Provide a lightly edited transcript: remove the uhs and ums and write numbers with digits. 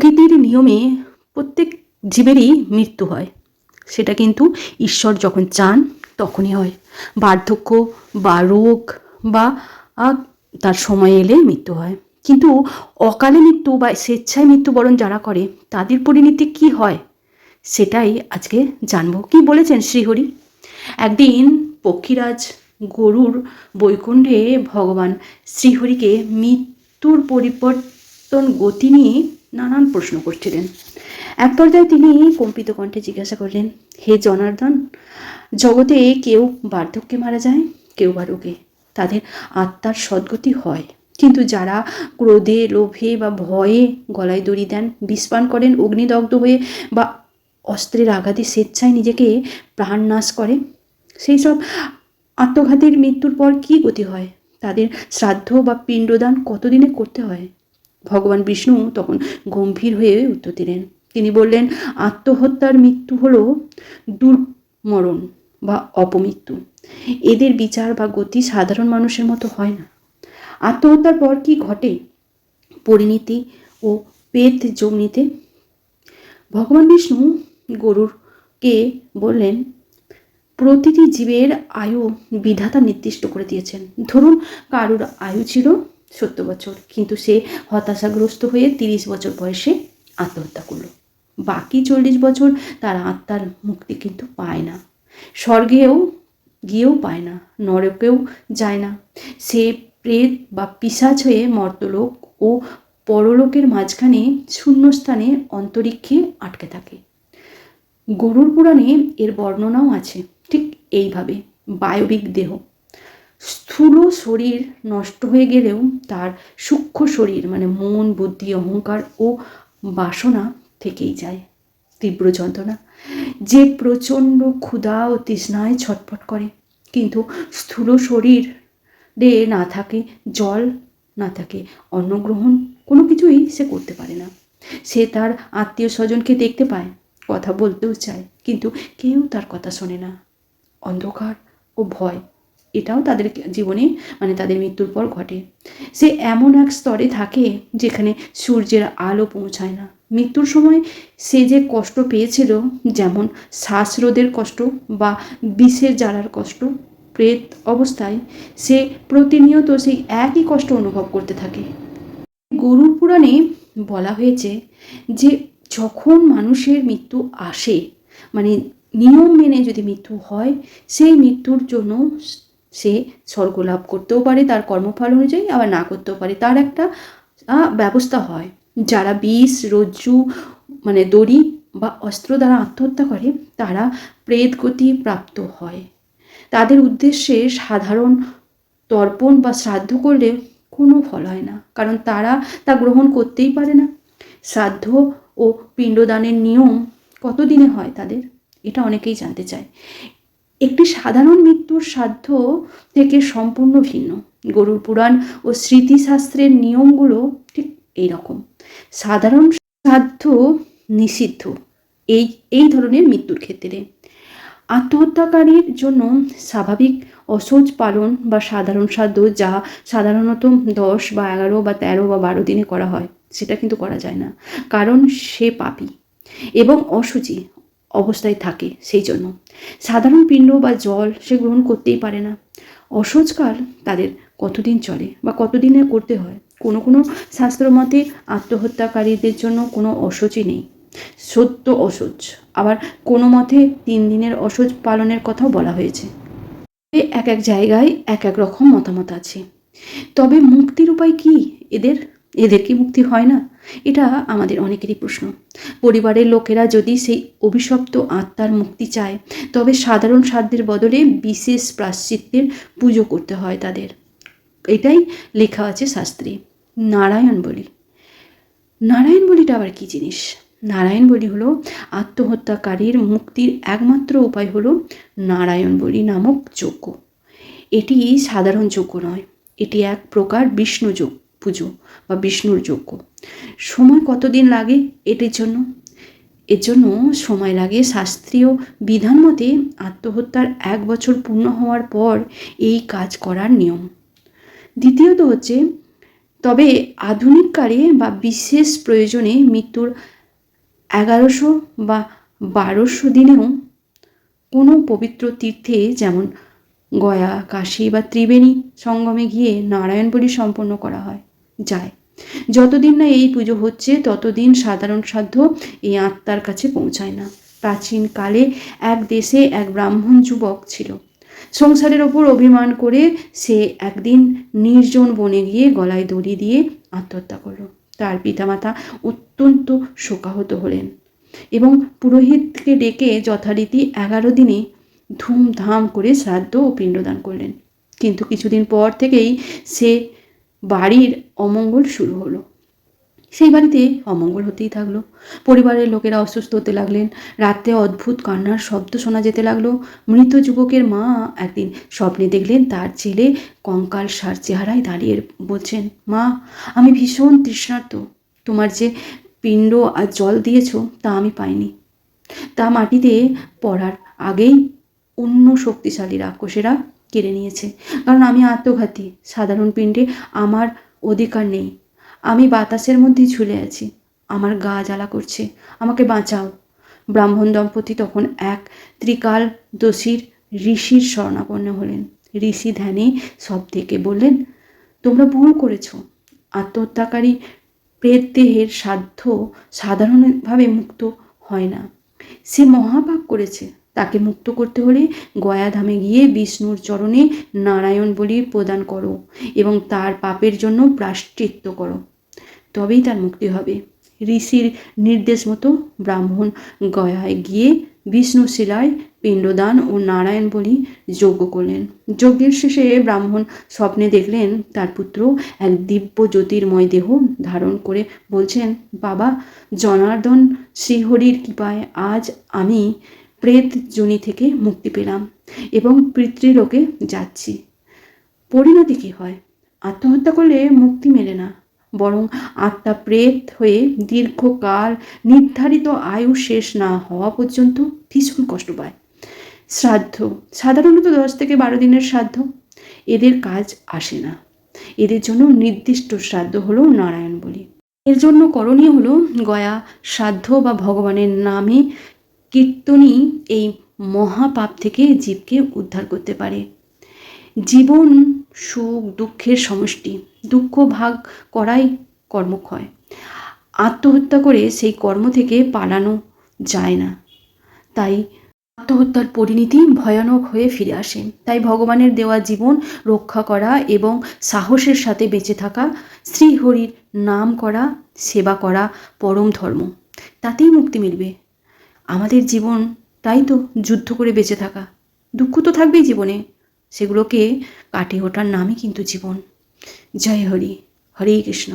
প্রকৃতির নিয়মে প্রত্যেক জীবেরই মৃত্যু হয়। সেটা কিন্তু ঈশ্বর যখন চান তখনই হয়। বার্ধক্য বা রোগ বা তার সময় এলে মৃত্যু হয়। কিন্তু অকালে মৃত্যু বা স্বেচ্ছায় মৃত্যুবরণ যারা করে তাদের পরিণতি কি হয় সেটাই আজকে জানবো। কি বলেছেন শ্রীহরি? একদিন পক্ষীরাজ গরুর বৈকুণ্ঠে ভগবান শ্রীহরিকে মৃত্যুর পরিবর্তন গতি নিয়ে নানান প্রশ্ন করছিলেন। এক পর্যায়ে তিনি কম্পিত কণ্ঠে জিজ্ঞাসা করলেন, হে জনার্দন, জগতে কেউ বার্ধক্যে মারা যায়, কেউ বা রোগে। তাদের আত্মার সদ্গতি হয়, কিন্তু যারা ক্রোধে, লোভে বা ভয়ে গলায় দড়ি দেন, বিষপান করেন, অগ্নিদগ্ধ হয়ে বা অস্ত্রের আঘাতে স্বেচ্ছায় নিজেকে প্রাণনাশ করে, সেই সব আত্মঘাতীর মৃত্যুর পর কী গতি হয়? তাদের শ্রাদ্ধ বা পিণ্ডদান কতদিনে করতে হয়? ভগবান বিষ্ণু তখন গম্ভীর হয়ে উত্তর দিলেন। তিনি বললেন, আত্মহত্যার মৃত্যু হলো দুর্মরণ বা অপমৃত্যু। এদের বিচার বা গতি সাধারণ মানুষের মতো হয় না। আত্মহত্যার পর কি ঘটে? পরিণতি ও পেট যোগনীতে ভগবান বিষ্ণু গরুরকে বললেন, প্রতিটি জীবের আয়ু বিধাতা নির্দিষ্ট করে দিয়েছেন। ধরুন কারুর আয়ু ছিল 70 বছর, কিন্তু সে হতাশাগ্রস্ত হয়ে 30 বছর বয়সে আত্মহত্যা করলো। বাকি 40 বছর তার আত্মার মুক্তি কিন্তু পায় না, স্বর্গেও গিয়েও পায় না, নরকেও যায় না। সে প্রেত বা পিশাচ হয়ে মর্তলোক ও পরলোকের মাঝখানে শূন্যস্থানে অন্তরিক্ষে আটকে থাকে। গরুর পুরাণে এর বর্ণনাও আছে ঠিক এইভাবে। বায়বিক দেহ, স্থূল শরীর নষ্ট হয়ে গেলেও তার সূক্ষ্ম শরীর মানে মন, বুদ্ধি, অহংকার ও বাসনা থেকেই যায়। তীব্র যন্ত্রণা, যে প্রচণ্ড ক্ষুধা ও তৃষ্ণায় ছটফট করে, কিন্তু স্থূল শরীরে না থাকে জল, না থাকে অন্ন গ্রহণ, কোনো কিছুই সে করতে পারে না। সে তার আত্মীয় স্বজনকে দেখতে পায়, কথা বলতেও চায়, কিন্তু কেউ তার কথা শোনে না। অন্ধকার ও ভয়, এটাও তাদের জীবনে মানে তাদের মৃত্যুর পর ঘটে। সে এমন এক স্তরে থাকে যেখানে সূর্যের আলো পৌঁছায় না। মৃত্যুর সময় সে যে কষ্ট পেয়েছিল, যেমন শ্বাসরোধের কষ্ট বা বিষের জ্বালার কষ্ট, প্রেত অবস্থায় সে প্রতিনিয়ত সেই একই কষ্ট অনুভব করতে থাকে। গরুর পুরাণে বলা হয়েছে যে যখন মানুষের মৃত্যু আসে, মানে নিয়ম মেনে যদি মৃত্যু হয়, সেই মৃত্যুর জন্য সে স্বর্গ লাভ করতেও পারে তার কর্মফল অনুযায়ী, আবার না করতেও পারে। তার একটা ব্যবস্থা হয়। যারা বিষ, রজ্জু মানে দড়ি বা অস্ত্র দ্বারা আত্মহত্যা করে তারা প্রেতগতি প্রাপ্ত হয়। তাদের উদ্দেশ্যে সাধারণ তর্পণ বা শ্রাদ্ধ করলে কোনো ফল হয় না, কারণ তারা তা গ্রহণ করতেই পারে না। শ্রাদ্ধ ও পিণ্ডদানের নিয়ম কতদিনে হয় তাদের, এটা অনেকেই জানতে চায়। একটি সাধারণ মৃত্যুর শ্রাদ্ধ থেকে সম্পূর্ণ ভিন্ন। গরুর পুরাণ ও স্মৃতিশাস্ত্রের নিয়মগুলো ঠিক এই রকম। সাধারণ শ্রাদ্ধ নিষিদ্ধ এই ধরনের মৃত্যুর ক্ষেত্রে। আত্মহত্যাকারীর জন্য স্বাভাবিক অসহ্য পালন বা সাধারণ শ্রাদ্ধ, যা সাধারণত 10 বা 11 বা 13 বা 12 দিনে করা হয়, সেটা কিন্তু করা যায় না, কারণ সে পাপী এবং অশুচি অবস্থায় থাকে। সেই জন্য সাধারণ পিণ্ড বা জল সে গ্রহণ করতেই পারে না। অসহ্যকাল তাদের কতদিন চলে বা কতদিনে করতে হয়, কোনো কোনো শাস্ত্র মতে আত্মহত্যাকারীদের জন্য কোনো অসহ্য নেই, সত্য অসহ্য। আবার কোনো মতে 3 দিনের অসহ্য পালনের কথাও বলা হয়েছে। এক এক জায়গায় এক এক রকম মতামত আছে। তবে মুক্তির উপায় কি এদের কি মুক্তি হয় না? এটা আমাদের অনেকেরই প্রশ্ন। পরিবারের লোকেরা যদি সেই অভিশপ্ত আত্মার মুক্তি চায়, তবে সাধারণ শ্রাদ্ধের বদলে বিশেষ প্রায়শ্চিত্তের পুজো করতে হয় তাদের। এটাই লেখা আছে শাস্ত্রে। নারায়ণ বলি, নারায়ণ বলিটা আবার কি জিনিস? নারায়ণ বলি হলো আত্মহত্যাকারীর মুক্তির একমাত্র উপায় হলো নারায়ণ বলি নামক যজ্ঞ। এটি সাধারণ যজ্ঞ নয়, এটি এক প্রকার বিষ্ণু পুজো বা বিষ্ণুর যজ্ঞ। সময় কতদিন লাগে এটির জন্য? এর জন্য সময় লাগে শাস্ত্রীয় বিধান মতে আত্মহত্যার 1 বছর পূর্ণ হওয়ার পর এই কাজ করার নিয়ম। দ্বিতীয়ত হচ্ছে তবে আধুনিককালে বা বিশেষ প্রয়োজনে মৃত্যুর 1100 বা 1200 দিনেও কোনো পবিত্র তীর্থে যেমন গয়া, কাশী বা ত্রিবেণী সঙ্গমে গিয়ে নারায়ণ বলি সম্পন্ন করা যায়। যতদিন না এই পুজো হচ্ছে ততদিন সাধারণ সাধ্য এই আত্মার কাছে পৌঁছায় না। প্রাচীনকালে এক দেশে এক ব্রাহ্মণ যুবক ছিল। সংসারের ওপর অভিমান করে সে একদিন নির্জন বনে গিয়ে গলায় দড়ি দিয়ে আত্মহত্যা করল। তার পিতামাতা অত্যন্ত শোকাহত হলেন এবং পুরোহিতকে ডেকে যথারীতি 11 দিনে ধুমধাম করে শ্রাদ্ধ ও পিণ্ডদান করলেন। কিন্তু কিছুদিন পর থেকেই সে বাড়ির অমঙ্গল শুরু হলো। সেই বাড়িতে অমঙ্গল হতেই থাকলো। পরিবারের লোকেরা অসুস্থ হতে লাগলেন। রাতে অদ্ভুত কান্নার শব্দ শোনা যেতে লাগলো। মৃত যুবকের মা একদিন স্বপ্নে দেখলেন তার ছেলে কঙ্কাল সার চেহারায় দাঁড়িয়ে বলছেন, মা, আমি ভীষণ তৃষ্ণার্ত। তোমার যে পিণ্ড আর জল দিয়েছ তা আমি পাইনি। তা মাটিতে পড়ার আগেই অন্য শক্তিশালী রাক্ষসেরা কেড়ে নিয়েছে। কারণ আমি আত্মঘাতী। সাধারণ পিণ্ডে আমার অধিকার নেই। আমি বাতাসের মধ্যেই ঝুলে আছি। আমার গা জ্বালা করছে। আমাকে বাঁচাও। ব্রাহ্মণ দম্পতি তখন এক ত্রিকাল দোষীর ঋষির শরণাপন্ন হলেন। ঋষি ধ্যানে সব থেকে বললেন, তোমরা ভুল করেছ। আত্মহত্যাকারী প্রেত দেহের সাধ্য সাধারণভাবে মুক্ত হয় না। সে মহাপাপ করেছে। তাকে মুক্ত করতে হলে গয়াধামে গিয়ে বিষ্ণুর চরণে নারায়ণ বলি প্রদান করো এবং তার পাপের জন্য প্রায়শ্চিত্ত করো, তবেই তার মুক্তি হবে। ঋষির নির্দেশ মতো ব্রাহ্মণ গয়ায় গিয়ে বিষ্ণু শিলায় পিণ্ডদান ও নারায়ণ বলি যজ্ঞ করলেন। যজ্ঞের শেষে ব্রাহ্মণ স্বপ্নে দেখলেন তার পুত্র এক দিব্য জ্যোতির্ময় দেহ ধারণ করে বলছেন, বাবা, জনার্দন শ্রীহরির কৃপায় আজ আমি প্রেত যোনি থেকে মুক্তি পেলাম এবং পিতৃলোকে যাচ্ছি। পরিণতি কী হয়? আত্মহত্যা করলে মুক্তি মেলে না, বরং আত্মা প্রেত হয়ে দীর্ঘকাল নির্ধারিত আয়ু শেষ না হওয়া পর্যন্ত ভীষণ কষ্ট পায়। শ্রাদ্ধ সাধারণত 10 থেকে 12 দিনের শ্রাদ্ধ। এদের কাজ আসে না। এদের জন্য নির্দিষ্ট শ্রাদ্ধ হলো নারায়ণ বলি। এর জন্য করণীয় হলো গয়া শ্রাদ্ধ বা ভগবানের নামে কীর্তনই এই মহাপাপ থেকে জীবকে উদ্ধার করতে পারে। জীবন সুখ দুঃখের সমষ্টি। দুঃখ ভাগ করাই কর্মক্ষয়। আত্মহত্যা করে সেই কর্ম থেকে পালানো যায় না। তাই আত্মহত্যার পরিণতি ভয়ানক হয়ে ফিরে আসে। তাই ভগবানের দেওয়া জীবন রক্ষা করা এবং সাহসের সাথে বেঁচে থাকা, শ্রীহরির নাম করা, সেবা করা পরম ধর্ম। তাতেই মুক্তি মিলবে। আমাদের জীবন তাই তো যুদ্ধ করে বেঁচে থাকা। দুঃখ তো থাকবেই জীবনে, সেগুলোকে কাটিয়ে ওঠার নামই কিন্তু জীবন। জয় হরি, হরে কৃষ্ণ।